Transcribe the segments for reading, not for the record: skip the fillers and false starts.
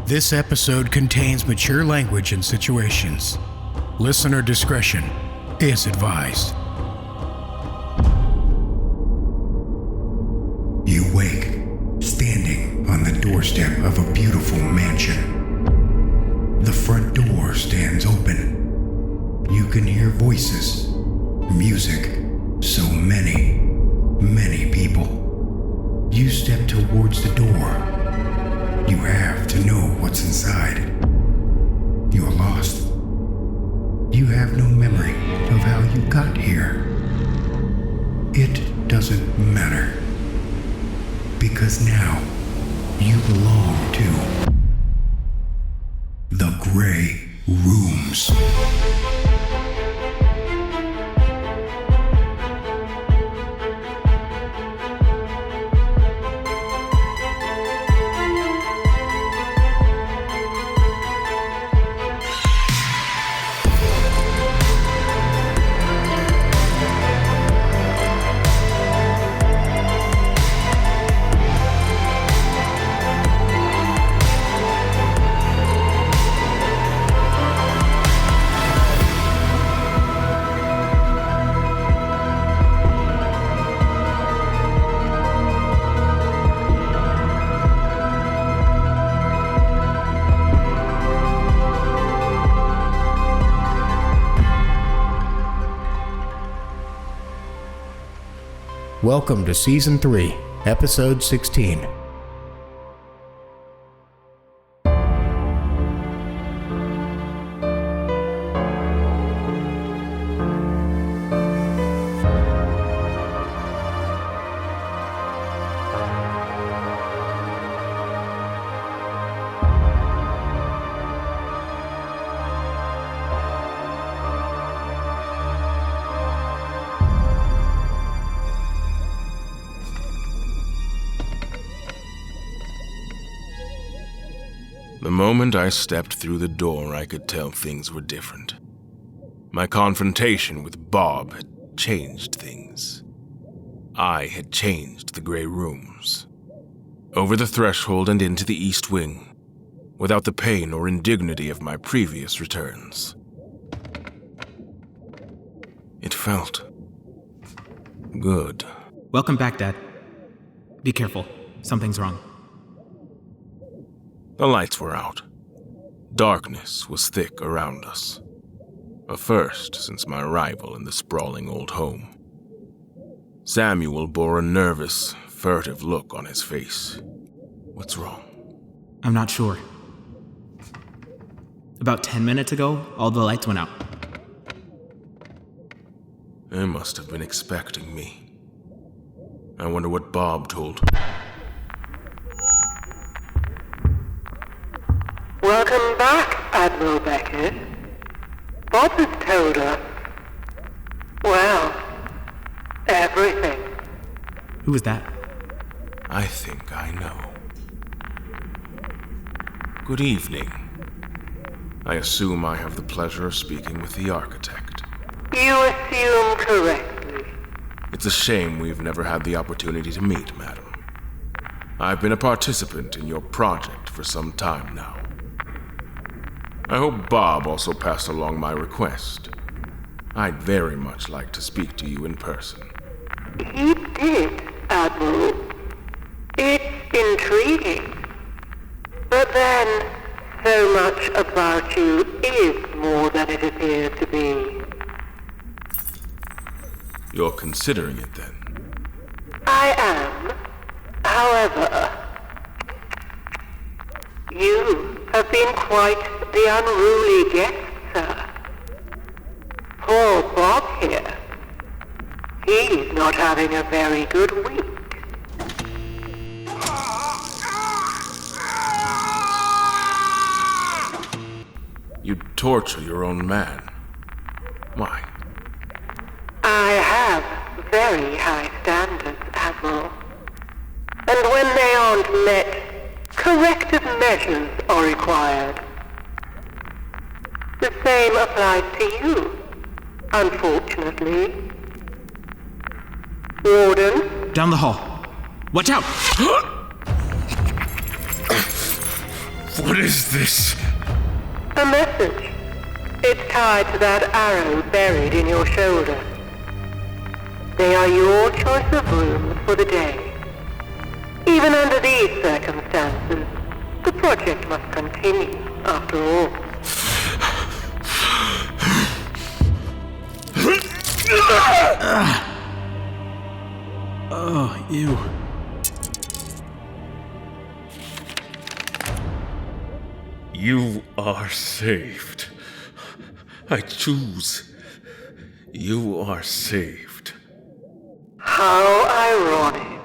This episode contains mature language and situations. Listener discretion is advised. You wake, standing on the doorstep of a beautiful mansion. The front door stands open. You can hear voices, music, so many people. You step towards the door. You have to know what's inside. You're lost. You have no memory of how you got here. It doesn't matter. Because now, you belong to the Grey Rooms. Welcome to Season 3, Episode 16. The moment I stepped through the door, I could tell things were different. My confrontation with Bob had changed things. I had changed the Grey Rooms. Over the threshold and into the East Wing, without the pain or indignity of my previous returns. It felt good. Welcome back, Dad. Be careful. Something's wrong. The lights were out. Darkness was thick around us. A first since my arrival in the sprawling old home. Samuel bore a nervous, furtive look on his face. What's wrong? I'm not sure. About 10 minutes ago, all the lights went out. They must have been expecting me. I wonder what Bob told. Welcome back, Admiral Beckett. Bob has told us, well, everything. Who was that? I think I know. Good evening. I assume I have the pleasure of speaking with the architect. You assume correctly. It's a shame we've never had the opportunity to meet, madam. I've been a participant in your project for some time now. I hope Bob also passed along my request. I'd very much like to speak to you in person. He did, Admiral. It's intriguing. But then, so much about you is more than it appears to be. You're considering it, then? I am. However, you have been quite the unruly guest, sir. Poor Bob here. He's not having a very good week. You torture your own man. Why? I have very high standards, Admiral. And when they aren't met, corrective measures are required. The same applies to you, unfortunately. Warden? Down the hall. Watch out! What is this? A message. It's tied to that arrow buried in your shoulder. They are your choice of rooms for the day. Even under these circumstances, the project must continue, after all. Oh, ew. You are saved. I choose. You are saved. How ironic.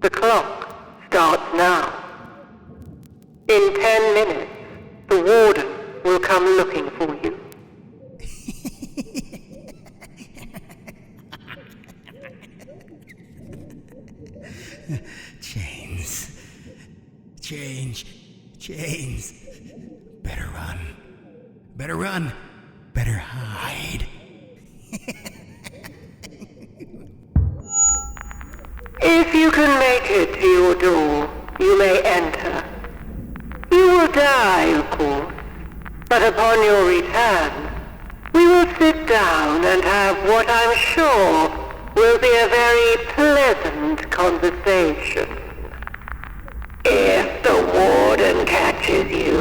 The clock starts now. In 10 minutes, the Warden will come looking for you. Chains. Better run. Better hide. If you can make it to your door, you may enter. You will die, of course, but upon your return, we will sit down and have what I'm sure will be a very pleasant conversation. If the Warden catches you.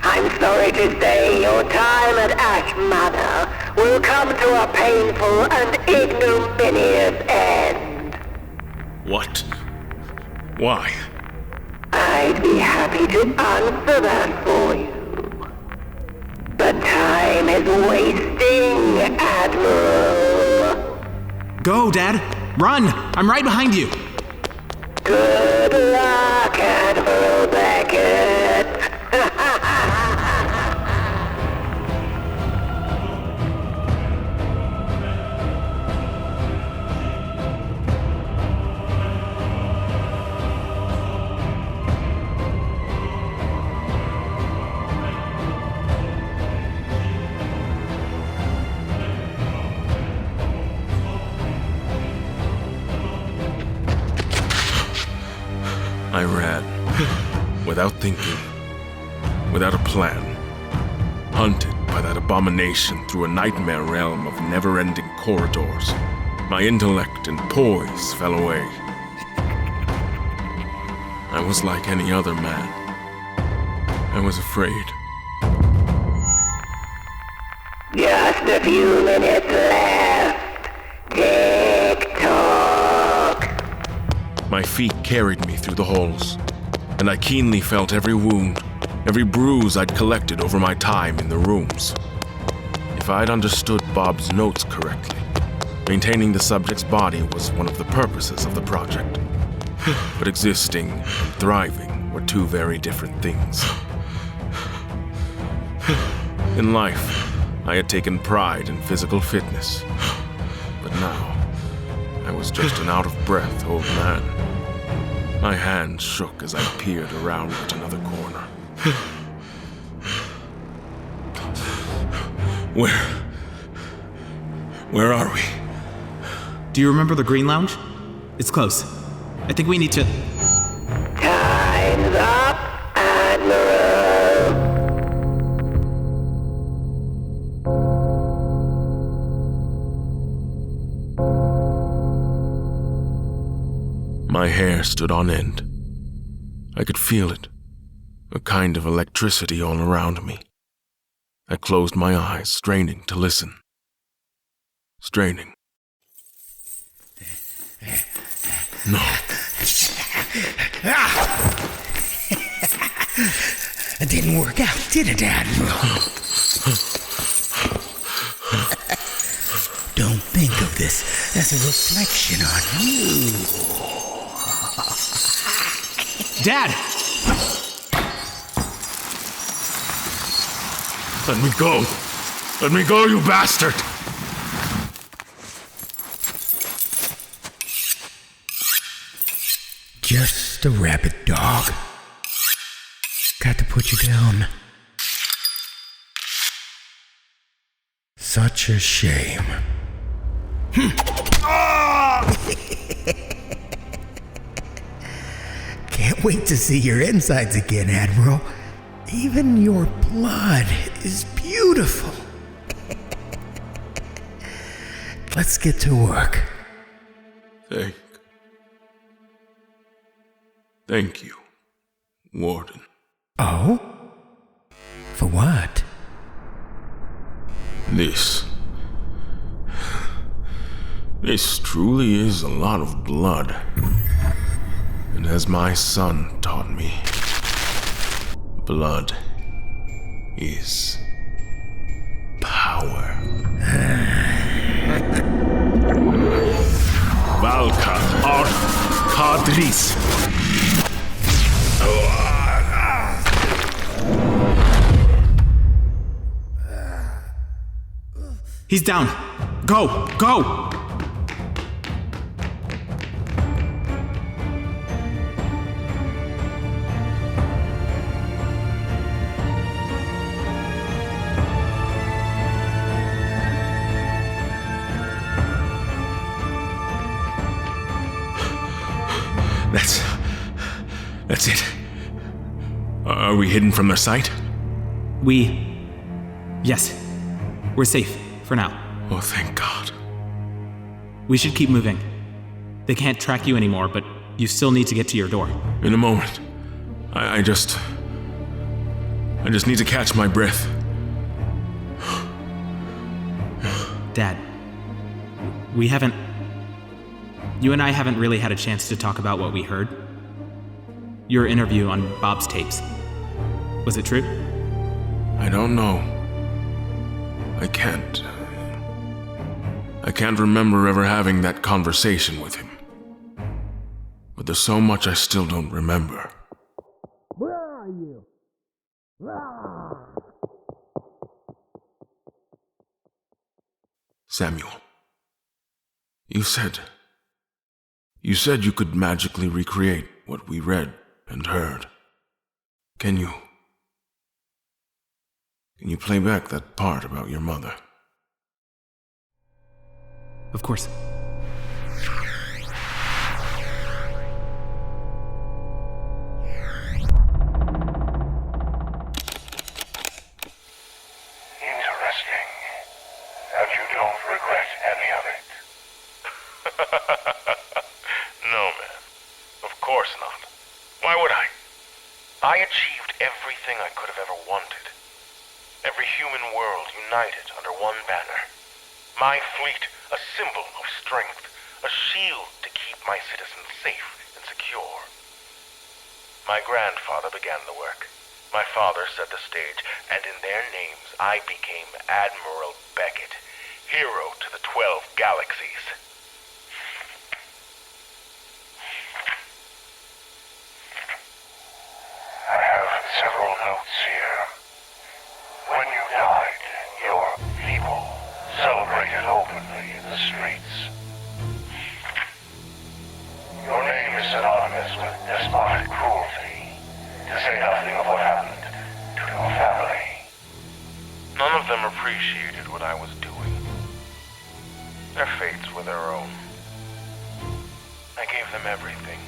I'm sorry to say your time at Ash Manor will come to a painful and ignominious end. What? Why? I'd be happy to answer that for you. But time is wasting, Admiral. Go, Dad! Run! I'm right behind you! Good luck, Admiral Beckett. I ran, without thinking, without a plan, hunted by that abomination through a nightmare realm of never-ending corridors. My intellect and poise fell away. I was like any other man. I was afraid. Just a few minutes left. Tick-tock. My feet carried me through the halls, and I keenly felt every wound, every bruise I'd collected over my time in the rooms. If I'd understood Bob's notes correctly, maintaining the subject's body was one of the purposes of the project. But existing and thriving were two very different things. In life, I had taken pride in physical fitness, but now I was just an out-of-breath old man. My hands shook as I peered around at another corner. Where are we? Do you remember the Green Lounge? It's close. I think we need to... Time's up, Admiral. My hair stood on end. I could feel it, a kind of electricity all around me. I closed my eyes, straining to listen. Straining. No. It didn't work out, did it, Admiral? Don't think of this as a reflection on you. Dad! Let me go! Let me go, you bastard! Just a rabid dog. Got to put you down. Such a shame. wait to see your insides again, Admiral. Even your blood is beautiful. Let's get to work. Thank you, Warden. Oh? For what? This truly is a lot of blood. And as my son taught me, blood is power. Valka ar Kadris. He's down. Go! Go! That's it. Are we hidden from their sight? Yes. We're safe, for now. Oh, thank God. We should keep moving. They can't track you anymore, but you still need to get to your door. In a moment. I just need to catch my breath. Dad, you and I haven't really had a chance to talk about what we heard. Your interview on Bob's tapes. Was it true? I don't know. I can't remember ever having that conversation with him. But there's so much I still don't remember. Where are you? Samuel, you said you could magically recreate what we read and heard. Can you play back that part about your mother? Of course. Interesting. And you don't regret any of it? No, man. Of course not. Why would I? I achieved everything I could have ever wanted. Every human world united under one banner. My fleet, a symbol of strength, a shield to keep my citizens safe and secure. My grandfather began the work. My father set the stage, and in their names I became Admiral Beckett, hero to the 12 galaxies. I have several notes here. When you died, your people celebrated openly in the streets. Your name is synonymous with despotic cruelty, to say nothing of what happened to your family. None of them appreciated what I was doing. Their fates were their own. I gave them everything,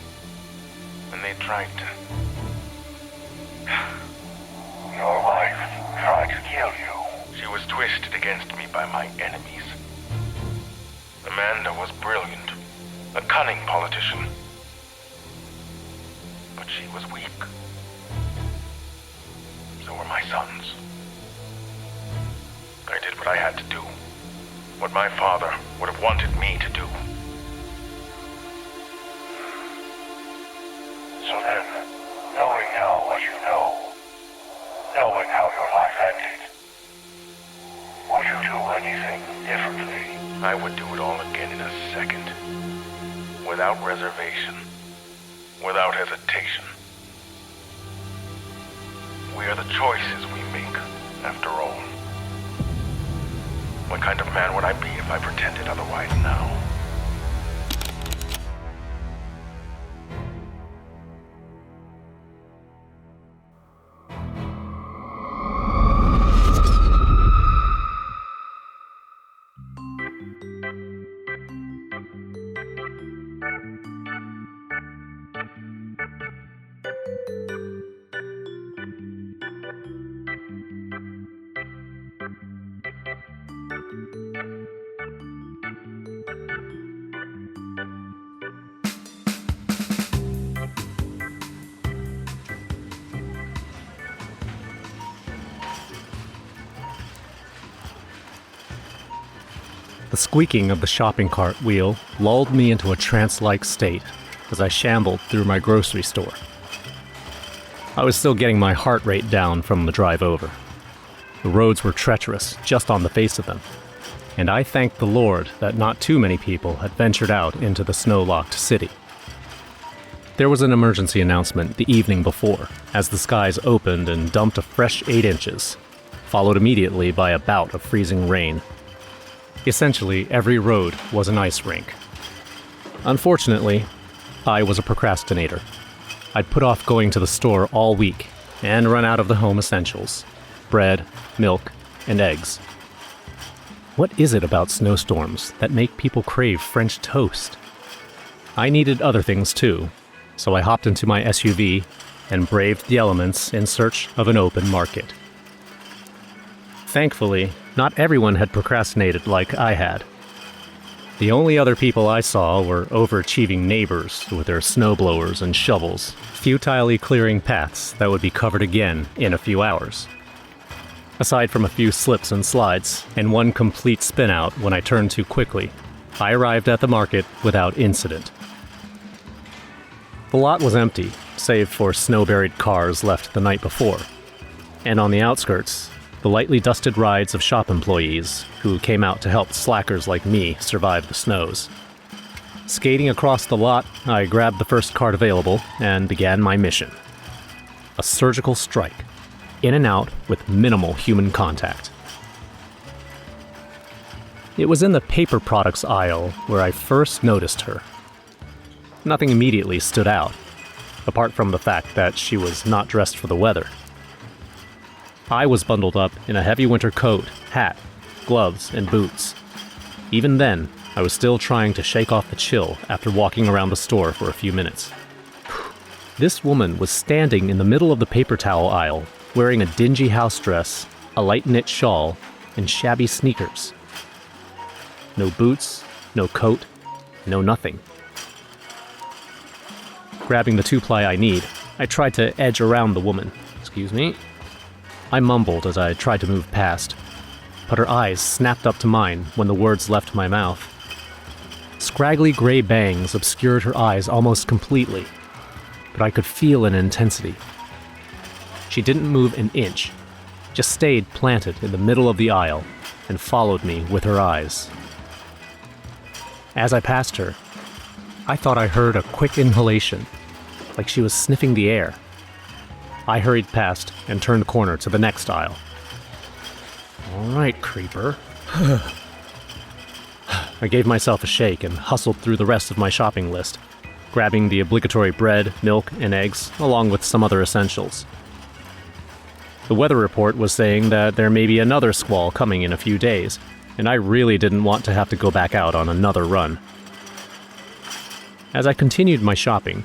and they tried to... Your wife tried to kill you. She was twisted against me by my enemies. Amanda was brilliant, a cunning politician. But she was weak. So were my sons. I did what I had to do. What my father would have wanted me to do. So then, knowing now what you know, knowing how your life ended, would you do anything differently? I would do it all again in a second. Without reservation. Without hesitation. We are the choices we make, after all. What kind of man would I be if I pretended otherwise now? The squeaking of the shopping cart wheel lulled me into a trance-like state as I shambled through my grocery store. I was still getting my heart rate down from the drive over. The roads were treacherous just on the face of them, and I thanked the Lord that not too many people had ventured out into the snow-locked city. There was an emergency announcement the evening before, as the skies opened and dumped a fresh 8 inches, followed immediately by a bout of freezing rain. Essentially, every road was an ice rink. Unfortunately, I was a procrastinator. I'd put off going to the store all week and run out of the home essentials: bread, milk, and eggs. What is it about snowstorms that make people crave French toast? I needed other things too, so I hopped into my SUV and braved the elements in search of an open market. Thankfully, not everyone had procrastinated like I had. The only other people I saw were overachieving neighbors with their snowblowers and shovels, futilely clearing paths that would be covered again in a few hours. Aside from a few slips and slides, and one complete spin-out when I turned too quickly, I arrived at the market without incident. The lot was empty, save for snow-buried cars left the night before, and on the outskirts, the lightly dusted rides of shop employees who came out to help slackers like me survive the snows. Skating across the lot, I grabbed the first cart available and began my mission. A surgical strike, in and out with minimal human contact. It was in the paper products aisle where I first noticed her. Nothing immediately stood out, apart from the fact that she was not dressed for the weather. I was bundled up in a heavy winter coat, hat, gloves, and boots. Even then, I was still trying to shake off the chill after walking around the store for a few minutes. This woman was standing in the middle of the paper towel aisle, wearing a dingy house dress, a light knit shawl, and shabby sneakers. No boots, no coat, no nothing. Grabbing the 2-ply I need, I tried to edge around the woman. Excuse me. I mumbled as I tried to move past, but her eyes snapped up to mine when the words left my mouth. Scraggly gray bangs obscured her eyes almost completely, but I could feel an intensity. She didn't move an inch, just stayed planted in the middle of the aisle and followed me with her eyes. As I passed her, I thought I heard a quick inhalation, like she was sniffing the air. I hurried past and turned the corner to the next aisle. All right, creeper. I gave myself a shake and hustled through the rest of my shopping list, grabbing the obligatory bread, milk, and eggs, along with some other essentials. The weather report was saying that there may be another squall coming in a few days, and I really didn't want to have to go back out on another run. As I continued my shopping,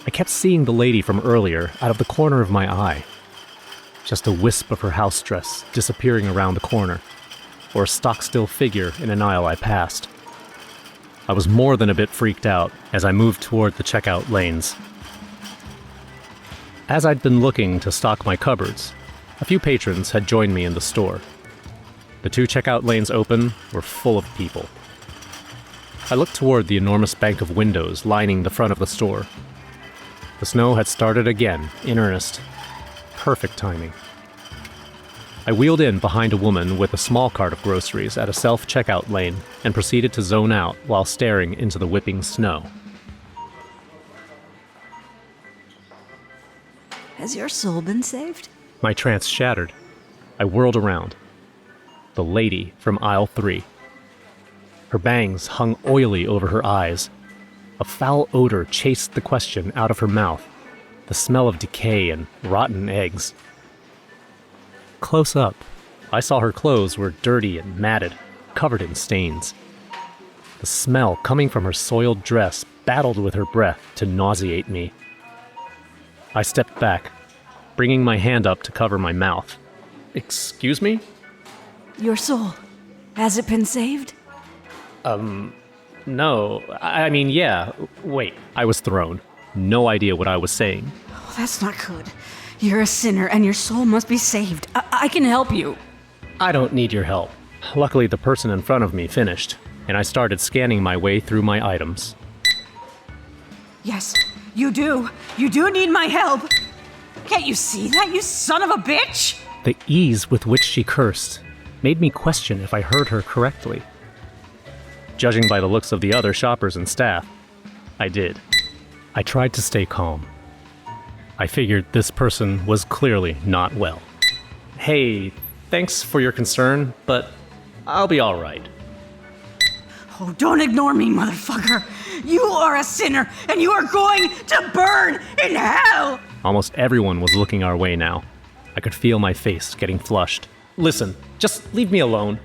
I kept seeing the lady from earlier out of the corner of my eye. Just a wisp of her house dress disappearing around the corner, or a stock-still figure in an aisle I passed. I was more than a bit freaked out as I moved toward the checkout lanes. As I'd been looking to stock my cupboards, a few patrons had joined me in the store. The 2 checkout lanes open were full of people. I looked toward the enormous bank of windows lining the front of the store. The snow had started again, in earnest. Perfect timing. I wheeled in behind a woman with a small cart of groceries at a self-checkout lane and proceeded to zone out while staring into the whipping snow. Has your soul been saved? My trance shattered. I whirled around. The lady from aisle 3. Her bangs hung oily over her eyes. A foul odor chased the question out of her mouth, the smell of decay and rotten eggs. Close up, I saw her clothes were dirty and matted, covered in stains. The smell coming from her soiled dress battled with her breath to nauseate me. I stepped back, bringing my hand up to cover my mouth. Excuse me? Your soul, has it been saved? No. I mean, yeah. Wait, I was thrown. No idea what I was saying. Oh, that's not good. You're a sinner and your soul must be saved. I can help you. I don't need your help. Luckily, the person in front of me finished, and I started scanning my way through my items. Yes, you do. You do need my help. Can't you see that, you son of a bitch? The ease with which she cursed made me question if I heard her correctly. Judging by the looks of the other shoppers and staff, I did. I tried to stay calm. I figured this person was clearly not well. Hey, thanks for your concern, but I'll be all right. Oh, don't ignore me, motherfucker. You are a sinner, and you are going to burn in hell! Almost everyone was looking our way now. I could feel my face getting flushed. Listen, just leave me alone.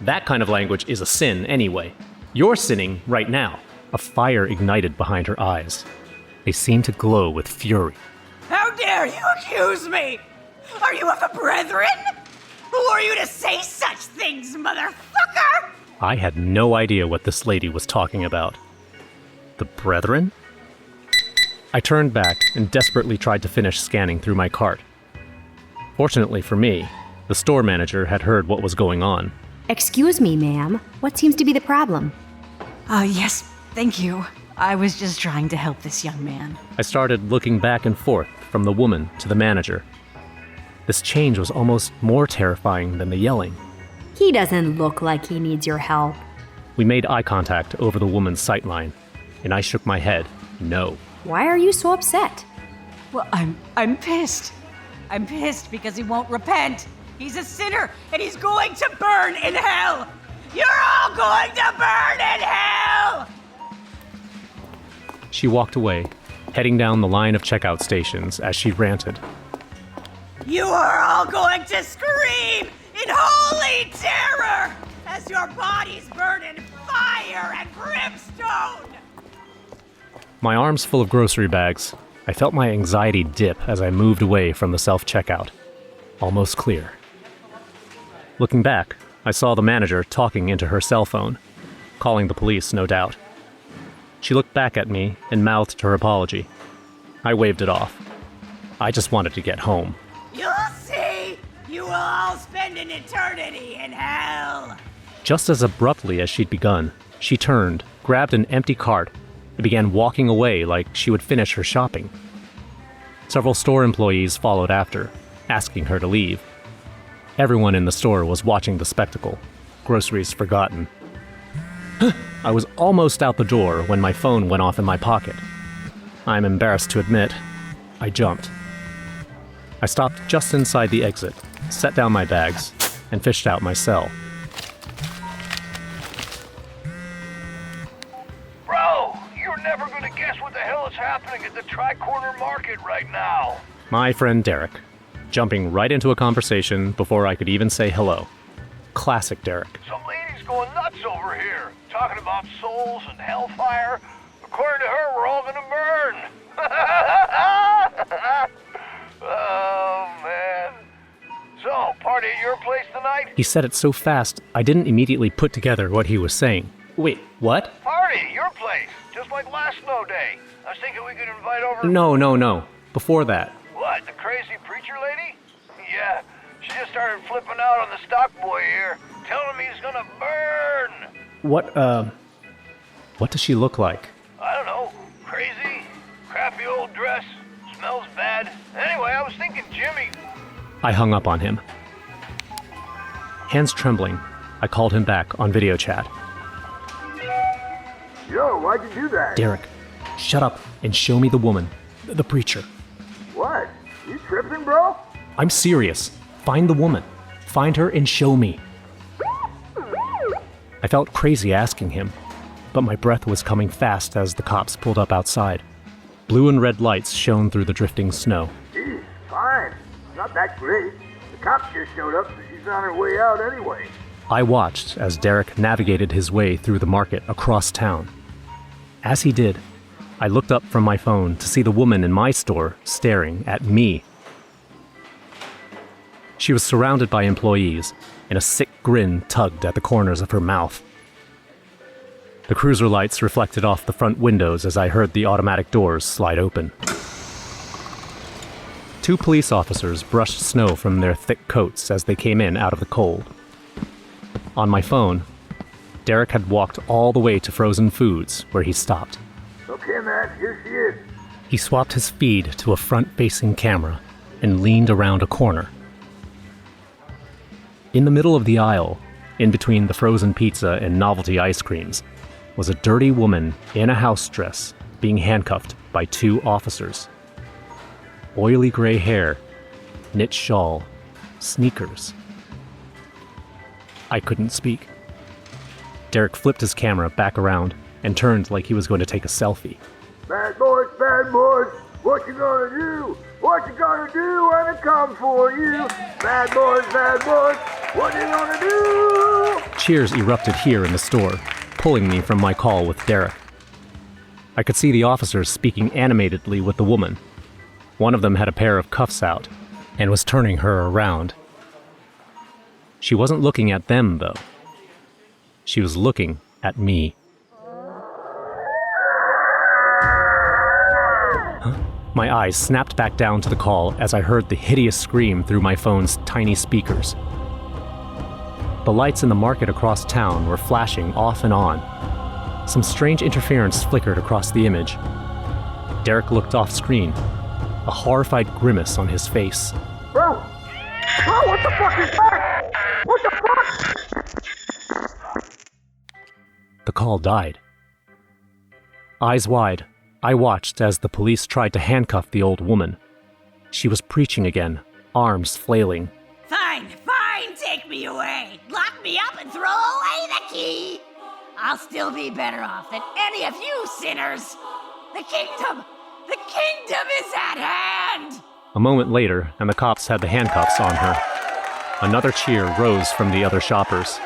That kind of language is a sin anyway. You're sinning right now. A fire ignited behind her eyes. They seemed to glow with fury. How dare you accuse me? Are you of the brethren? Who are you to say such things, motherfucker? I had no idea what this lady was talking about. The brethren? I turned back and desperately tried to finish scanning through my cart. Fortunately for me, the store manager had heard what was going on. Excuse me, ma'am. What seems to be the problem? Yes, thank you. I was just trying to help this young man. I started looking back and forth from the woman to the manager. This change was almost more terrifying than the yelling. He doesn't look like he needs your help. We made eye contact over the woman's sightline, and I shook my head, no. Why are you so upset? Well, I'm pissed. I'm pissed because he won't repent. He's a sinner, and he's going to burn in hell. You're all going to burn in hell! She walked away, heading down the line of checkout stations as she ranted. You are all going to scream in holy terror as your bodies burn in fire and brimstone! My arms full of grocery bags, I felt my anxiety dip as I moved away from the self-checkout. Almost clear. Looking back, I saw the manager talking into her cell phone, calling the police, no doubt. She looked back at me and mouthed her apology. I waved it off. I just wanted to get home. You'll see! You will all spend an eternity in hell! Just as abruptly as she'd begun, she turned, grabbed an empty cart, and began walking away like she would finish her shopping. Several store employees followed after, asking her to leave. Everyone in the store was watching the spectacle, groceries forgotten. I was almost out the door when my phone went off in my pocket. I'm embarrassed to admit, I jumped. I stopped just inside the exit, set down my bags, and fished out my cell. Bro, you're never gonna guess what the hell is happening at the Tri-Corner Market right now. My friend Derrick, jumping right into a conversation before I could even say hello. Classic Derrick. Some lady's going nuts over here, talking about souls and hellfire. According to her, we're all gonna burn. Oh, man. So, party at your place tonight? He said it so fast, I didn't immediately put together what he was saying. Wait, what? Party at your place, just like last snow day. I was thinking we could invite over... No. Before that. What, the crazy preacher lady? Yeah, she just started flipping out on the stock boy here, telling him he's gonna burn. What does she look like? I don't know, crazy, crappy old dress, smells bad. Anyway, I was thinking Jimmy. I hung up on him. Hands trembling, I called him back on video chat. Yo, why'd you do that? Derrick, shut up and show me the woman, the preacher. What? You tripping, bro? I'm serious. Find the woman. Find her and show me. I felt crazy asking him, but my breath was coming fast as the cops pulled up outside. Blue and red lights shone through the drifting snow. Geez, fine. Not that great. The cops just showed up, so she's on her way out anyway. I watched as Derrick navigated his way through the market across town. As he did, I looked up from my phone to see the woman in my store staring at me. She was surrounded by employees, and a sick grin tugged at the corners of her mouth. The cruiser lights reflected off the front windows as I heard the automatic doors slide open. 2 police officers brushed snow from their thick coats as they came in out of the cold. On my phone, Derrick had walked all the way to Frozen Foods, where he stopped. Okay, man, here she is. He swapped his feed to a front-facing camera and leaned around a corner. In the middle of the aisle, in between the frozen pizza and novelty ice creams, was a dirty woman in a house dress being handcuffed by 2 officers. Oily gray hair, knit shawl, sneakers. I couldn't speak. Derrick flipped his camera back around and turned like he was going to take a selfie. Bad boys, what you gonna do? What you gonna do when I come for you? Bad boys, what you gonna do? Cheers erupted here in the store, pulling me from my call with Derrick. I could see the officers speaking animatedly with the woman. One of them had a pair of cuffs out and was turning her around. She wasn't looking at them, though. She was looking at me. Huh? My eyes snapped back down to the call as I heard the hideous scream through my phone's tiny speakers. The lights in the market across town were flashing off and on. Some strange interference flickered across the image. Derrick looked off screen, a horrified grimace on his face. Bro, what the fuck is that? What the fuck? The call died. Eyes wide, I watched as the police tried to handcuff the old woman. She was preaching again, arms flailing. Fine, take me away. Lock me up and throw away the key. I'll still be better off than any of you sinners. The kingdom is at hand. A moment later, and the cops had the handcuffs on her. Another cheer rose from the other shoppers.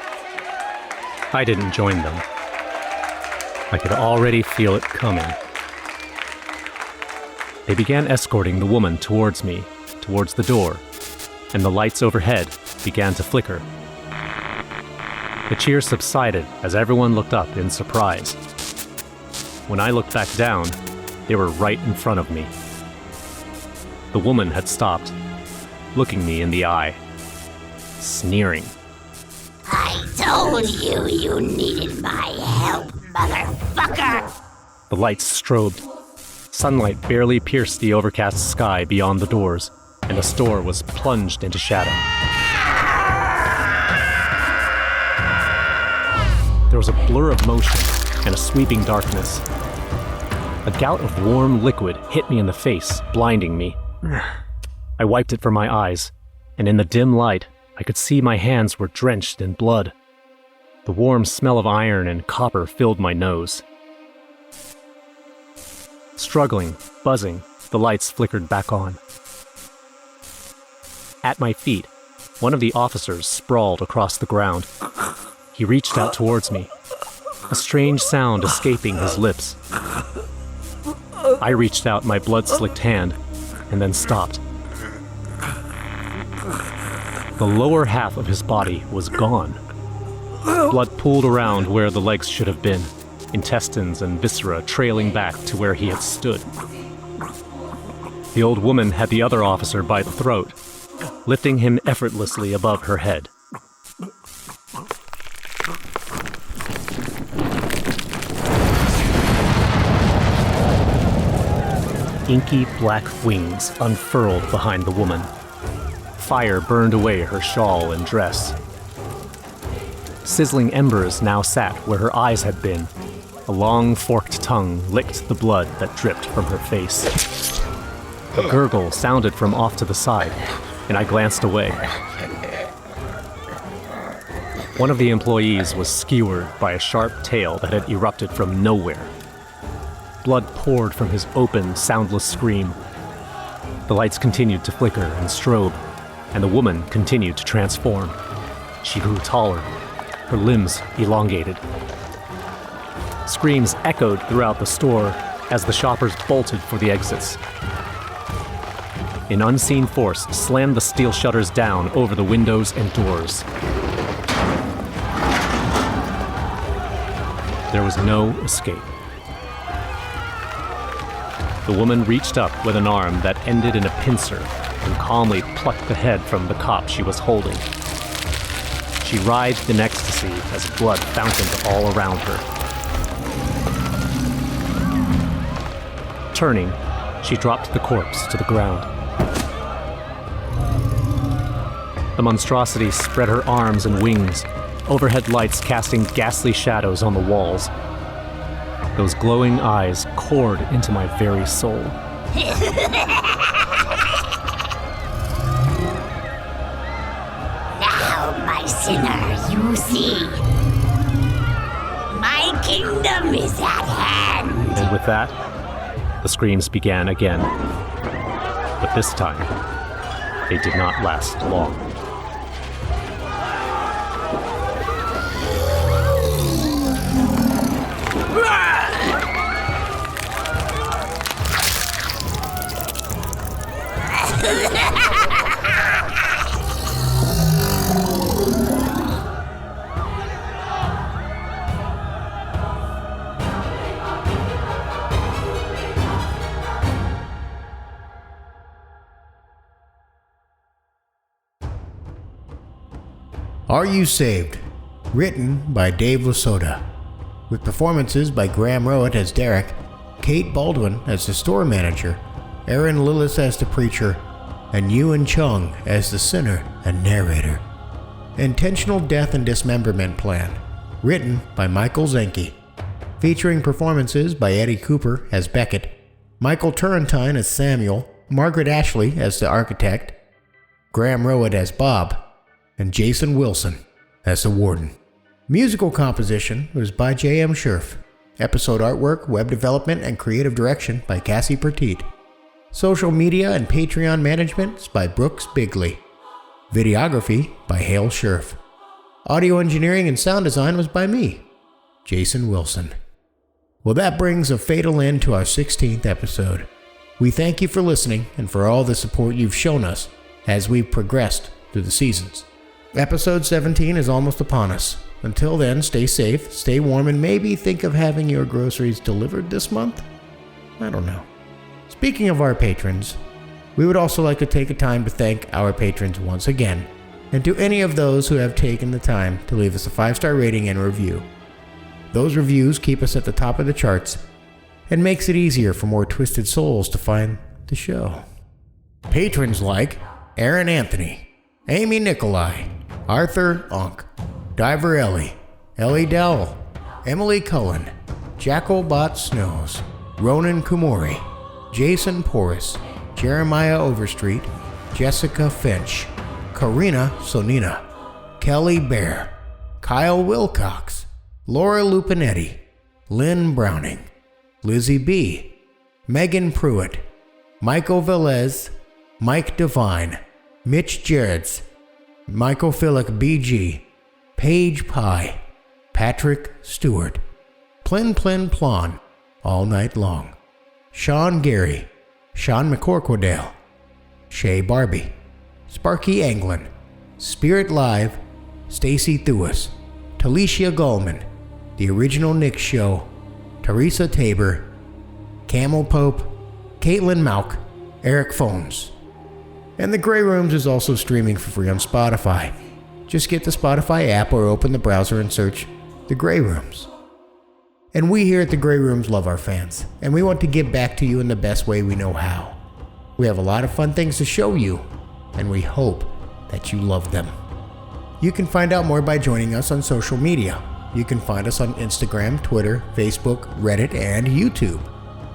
I didn't join them. I could already feel it coming. They began escorting the woman towards me, towards the door, and the lights overhead began to flicker. The cheers subsided as everyone looked up in surprise. When I looked back down, they were right in front of me. The woman had stopped, looking me in the eye, sneering. I told you you needed my help, motherfucker! The lights strobed. Sunlight barely pierced the overcast sky beyond the doors, and the store was plunged into shadow. There was a blur of motion and a sweeping darkness. A gout of warm liquid hit me in the face, blinding me. I wiped it from my eyes, and in the dim light, I could see my hands were drenched in blood. The warm smell of iron and copper filled my nose. Struggling, buzzing, the lights flickered back on. At my feet, one of the officers sprawled across the ground. He reached out towards me, a strange sound escaping his lips. I reached out my blood-slicked hand, and then stopped. The lower half of his body was gone. Blood pooled around where the legs should have been, intestines and viscera trailing back to where he had stood. The old woman had the other officer by the throat, lifting him effortlessly above her head. Inky black wings unfurled behind the woman. Fire burned away her shawl and dress. Sizzling embers now sat where her eyes had been. A long forked tongue licked the blood that dripped from her face. A gurgle sounded from off to the side, and I glanced away. One of the employees was skewered by a sharp tail that had erupted from nowhere. Blood poured from his open, soundless scream. The lights continued to flicker and strobe, and the woman continued to transform. She grew taller, her limbs elongated. Screams echoed throughout the store as the shoppers bolted for the exits. An unseen force slammed the steel shutters down over the windows and doors. There was no escape. The woman reached up with an arm that ended in a pincer and calmly plucked the head from the cop she was holding. She writhed in ecstasy as blood fountained all around her. Turning, she dropped the corpse to the ground. The monstrosity spread her arms and wings, overhead lights casting ghastly shadows on the walls. Those glowing eyes cored into my very soul. Now, my sinner, you see. My kingdom is at hand. And with that, the screams began again. But this time, they did not last long. Are You Saved? Written by Dave Lasota, with performances by Graham Rowat as Derrick, Kate Baldwin as the store manager, Erin Lillis as the preacher, and Ewan Chung as the sinner and narrator. Intentional Death and Dismemberment Plan, written by Michael Zenke, featuring performances by Eddie Cooper as Beckett, Michael Turrentine as Samuel, Margaret Ashley as the architect, Graham Rowat as Bob, and Jason Wilson as the Warden. Musical composition was by J.M. Scherf. Episode artwork, web development, and creative direction by Cassie Pertit. Social media and Patreon management by Brooks Bigley. Videography by Hale Scherf. Audio engineering and sound design was by me, Jason Wilson. Well, that brings a fatal end to our 16th episode. We thank you for listening and for all the support you've shown us as we've progressed through the seasons. Episode 17 is almost upon us. Until then, stay safe, stay warm, and maybe think of having your groceries delivered this month? I don't know. Speaking of our patrons, we would also like to take a time to thank our patrons once again, and to any of those who have taken the time to leave us a 5-star rating and review. Those reviews keep us at the top of the charts, and makes it easier for more twisted souls to find the show. Patrons like Aaron Anthony, Amy Nikolai, Arthur Unk, Diver Ellie Dowell, Emily Cullen, Jackalbot Snows, Ronan Kumori, Jason Porras, Jeremiah Overstreet, Jessica Finch, Karina Sonina, Kelly Bear, Kyle Wilcox, Laura Lupinetti, Lynn Browning, Lizzie B., Megan Pruitt, Michael Velez, Mike Devine, Mitch Jarretts, Michael Phillick BG, Paige Pye, Patrick Stewart, Plin Plon, All Night Long, Sean Gary, Sean McCorquodale, Shay Barbie, Sparky Anglin, Spirit Live, Stacy Thuas, Talicia Gallman, The Original Nick Show, Teresa Tabor, Camel Pope, Caitlin Malk, Eric Phones. And The Grey Rooms is also streaming for free on Spotify. Just get the Spotify app or open the browser and search The Grey Rooms. And we here at The Grey Rooms love our fans, and we want to give back to you in the best way we know how. We have a lot of fun things to show you, and we hope that you love them. You can find out more by joining us on social media. You can find us on Instagram, Twitter, Facebook, Reddit, and YouTube.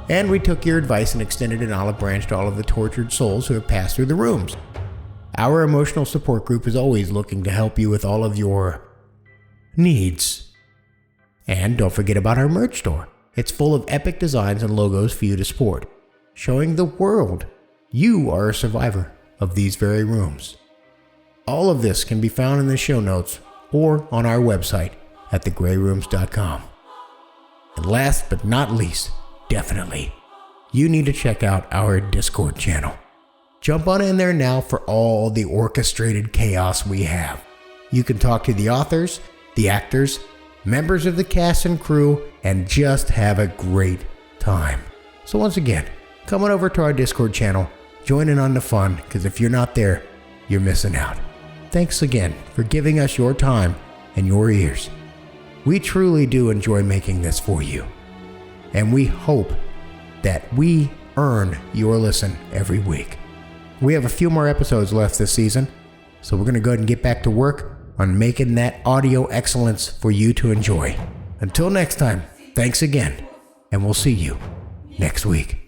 And we took your advice and extended an olive branch to all of the tortured souls who have passed through the rooms. Our emotional support group is always looking to help you with all of your needs. And don't forget about our merch store. It's full of epic designs and logos for you to sport, showing the world you are a survivor of these very rooms. All of this can be found in the show notes or on our website at thegrayrooms.com. And last but not least, definitely, you need to check out our Discord channel. Jump on in there now for all the orchestrated chaos we have. You can talk to the authors, the actors, members of the cast and crew, and just have a great time. So once again, come on over to our Discord channel, join in on the fun, because if you're not there, you're missing out. thanks again for giving us your time and your ears. We truly do enjoy making this for you, and we hope that we earn your listen every week. We have a few more episodes left this season, so we're going to go ahead and get back to work on making that audio excellence for you to enjoy. Until next time, thanks again, and we'll see you next week.